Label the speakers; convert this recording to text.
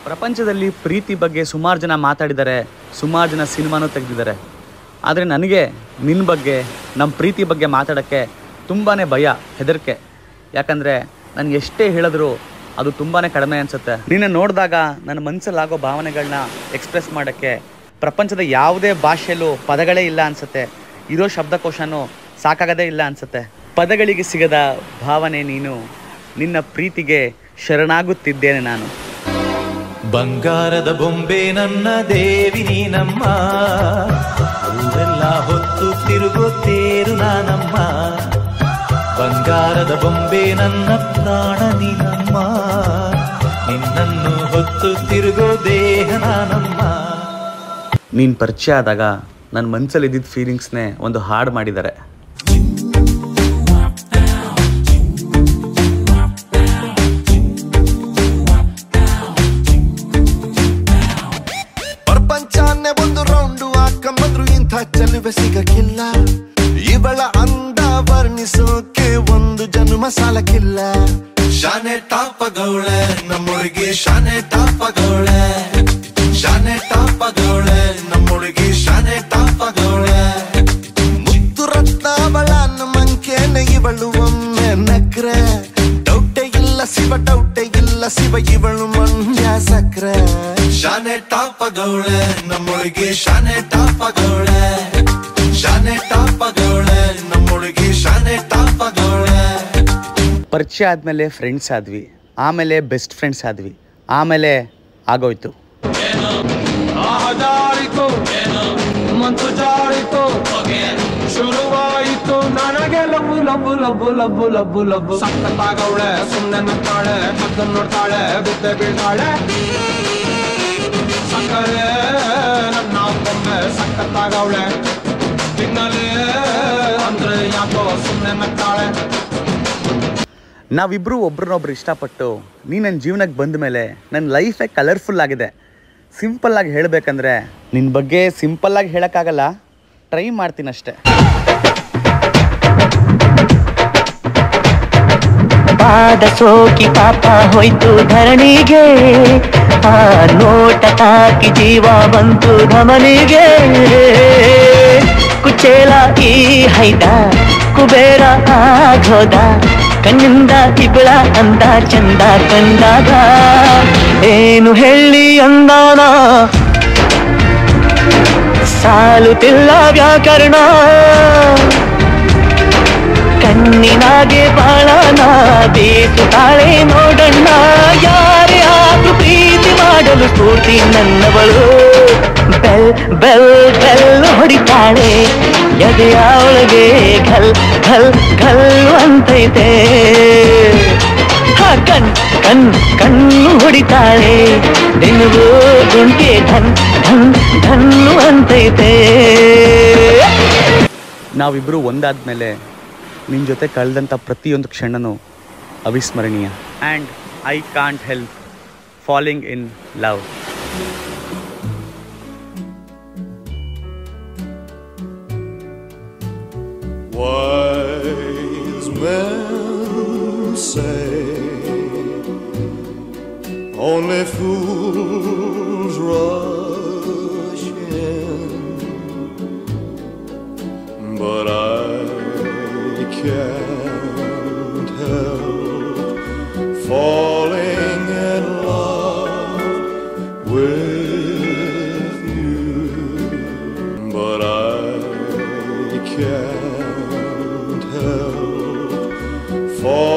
Speaker 1: ಪ್ರಪಂಚದಲ್ಲಿ ಪ್ರೀತಿ ಬಗ್ಗೆ ಸುಮಾರು ಜನ ಮಾತಾಡಿದ್ದಾರೆ, ಸುಮಾರು ಜನ ಸಿನಿಮಾನೂ ತೆಗೆದಿದ್ದಾರೆ. ಆದರೆ ನನಗೆ ನಿನ್ನ ಬಗ್ಗೆ, ನಮ್ಮ ಪ್ರೀತಿ ಬಗ್ಗೆ ಮಾತಾಡೋಕ್ಕೆ ತುಂಬಾ ಭಯ, ಹೆದರಿಕೆ. ಯಾಕಂದರೆ ನಾನು ಎಷ್ಟೇ ಹೇಳಿದ್ರೂ ಅದು ತುಂಬಾ ಕಡಿಮೆ ಅನಿಸುತ್ತೆ. ನಿನ್ನ ನೋಡಿದಾಗ ನನ್ನ ಮನಸ್ಸಲ್ಲಾಗೋ ಭಾವನೆಗಳನ್ನ ಎಕ್ಸ್ಪ್ರೆಸ್ ಮಾಡೋಕ್ಕೆ ಪ್ರಪಂಚದ ಯಾವುದೇ ಭಾಷೆಯಲ್ಲೂ ಪದಗಳೇ ಇಲ್ಲ ಅನಿಸುತ್ತೆ. ಇರೋ ಶಬ್ದಕೋಶನೂ ಸಾಕಾಗದೇ ಇಲ್ಲ ಅನಿಸುತ್ತೆ. ಪದಗಳಿಗೆ ಸಿಗದ ಭಾವನೆ ನೀನು, ನಿನ್ನ ಪ್ರೀತಿಗೆ ಶರಣಾಗುತ್ತಿದ್ದೇನೆ ನಾನು.
Speaker 2: ಬಂಗಾರದ ಬೊಂಬೆ ನನ್ನ ದೇವಿ ನೀನಮ್ಮ, ಊರೆಲ್ಲ ಹೊತ್ತು ತಿರುಗುತ್ತೇರು ನಾನಮ್ಮ. ಬಂಗಾರದ ಬೊಂಬೆ ನನ್ನ ಪ್ರಾಣ ನೀನಮ್ಮ, ನಿನ್ನನ್ನು ಹೊತ್ತು ತಿರುಗೋ ದೇಹ ನಾನಮ್ಮ.
Speaker 1: ನೀನು ಪರಿಚಯ ಆದಾಗ ನನ್ನ ಮನಸ್ಸಲ್ಲಿ ಇದ್ದಿದ್ದ ಫೀಲಿಂಗ್ಸ್ನೇ ಒಂದು ಹಾಡು ಮಾಡಿದ್ದಾರೆ.
Speaker 3: ಪ್ರಪಂಚನೇ ಒಂದು ರೌಂಡು ಹಾಕಂಬಂದ್ರು ಇಂಥ ಚೆಲುವೆ ಸಿಗಕ್ಕಿಲ್ಲ. ಇವಳ ಅಂದ ವರ್ಣಿಸೋಕೆ ಒಂದು ಜನ್ಮ ಸಾಲಕ್ಕಿಲ್ಲ. ಶಾನೆ ಟಾಪಗೌಳೆ ನಮ್ಮೊಳಗೆ, ಶಾನೆ ಟಾಪಗೌಳೆ, ಶಾನೆ ಟಾಪಗೌಳೆ ನಮ್ಮೊಳಗೆ, ಶಾನೆ ಟಾಪಗೌಳೆ. ಮುತ್ತು ರತ್ನಾವಳ ಮಂಕೇನೆ ಇವಳು ಒಮ್ಮೆ ನಕ್ರೆ. ಡೌಟೆ ಇಲ್ಲ ಶಿವ, ಡೌಟೆ ಇಲ್ಲ ಶಿವ, ಇವಳು ಮಂಡ್ಯ ಸಕ್ರೆ. ಶಾನೆ ಟಾಪಗೌಳೆ ನಮ್ಮೊಳಗೆ, ಶಾನೆ ಟಾಪಗೌಳೆ, ಶಾನೆ ಟಾಪಗೌಳೆ ನಮ್ಮೊಳಗೆ, ಶಾನೆ ಟಾಪಗೌಳೆ.
Speaker 1: ಪರಿಚಯ ಆದಮೇಲೆ ಫ್ರೆಂಡ್ಸ್ ಆದ್ವಿ, ಆಮೇಲೆ ಬೆಸ್ಟ್ ಫ್ರೆಂಡ್ಸ್ ಆದ್ವಿ, ಆಮೇಲೆ ಆಗೋಯ್ತು.
Speaker 4: ಶುರುವಾಯಿತು ನನಗೆ ಲಬ್ಬು ಲಬ್ಬು ಲಬ್ಬು ಲಬ್ಬು ಲಬ್ಬು ಲಬ್ಬು. ಸಕ್ಕತ್ತಾಗವಳೆ ಸುಮ್ಮನೆ ನಗ್ತಾಳೆ, ಅದನ್ನ ನೋಡ್ತಾಳೆ ಬಿದ್ದೆ ಬೀಳ್ತಾಳೆ. ಸಕ್ಕರೆ ನನ್ನ ಕೊಂಬೆ ಸಕ್ಕತ್ತಾಗವಳೆ, ತಿನ್ನಲೇ ಅಂದ್ರೆ ಯಾಕೋ ಸುಮ್ಮನೆ ನಗ್ತಾಳೆ.
Speaker 1: ನಾವಿಬ್ಬರು ಒಬ್ರನ್ನೊಬ್ರು ಇಷ್ಟಪಟ್ಟು ನೀ ನನ್ನ ಜೀವನಕ್ಕೆ ಬಂದ ಮೇಲೆ ನನ್ನ ಲೈಫೇ ಕಲರ್ಫುಲ್ ಆಗಿದೆ. ಸಿಂಪಲ್ಲಾಗಿ ಹೇಳಬೇಕಂದ್ರೆ ನಿನ್ನ ಬಗ್ಗೆ ಸಿಂಪಲ್ಲಾಗಿ ಹೇಳೋಕ್ಕಾಗಲ್ಲ, ಟ್ರೈ ಮಾಡ್ತೀನಷ್ಟೆ.
Speaker 5: ಪಾದ ಸೋಕಿ ಪಾಪ ಹೋಯ್ತು ಧರಣಿಗೆ, ಆ ನೋಟ ತಾಕಿ ಜೀವ ಬಂತು ಧಮನಿಗೆ. ಕುಚೇಲ ಈ ಹೈದ ಕುಬೇರ ಆಗೋದ, ಕಣ್ಣಿಂದ ಇಬ್ಬಳ ಅಂತ ಚಂದ ಕಂಡಾಗ. ಏನು ಹೇಳಿ ಅಂದಾನ ಸಾಲುತ್ತಿಲ್ಲ ವ್ಯಾಕರಣ, ಕಣ್ಣಿನಾಗೆ ಬಾಳನ ಬೀಸುತ್ತಾಳೆ ನೋಡಣ್ಣ. ಯಾರೇ ಆದ್ರೂ ಪ್ರೀತಿ ಮಾಡಲು ಸ್ಫೂರ್ತಿ ನನ್ನವಳು. ಬೆಲ್ ಬೆಲ್ ಬೆಲ್ ಹೊಡಿತಾಳೆ ಎದೆಯ ಒಳಗೆ, ಘಲ್ ಘಲ್ ಘಲ್ ಅಂತೈತೆ. ಕಣ್ ಕಣ್ ಕಣ್ಣು ಹೊಡಿತಾಳೆ, ದಿನವೂ ಗುಂಟೆ ಧನ್ ಧನ್ ಧನ್ನು ಅಂತೈತೆ.
Speaker 1: ನಾವಿಬ್ಬರು ಒಂದಾದ್ಮೇಲೆ ನಿನ್ನ ಜೊತೆ ಕಳೆದಂಥ ಪ್ರತಿಯೊಂದು ಕ್ಷಣನೂ ಅವಿಸ್ಮರಣೀಯ. And I can't help falling in love.
Speaker 3: Wise men say only fools rush in, but I can't help falling in love with you, but I can't help falling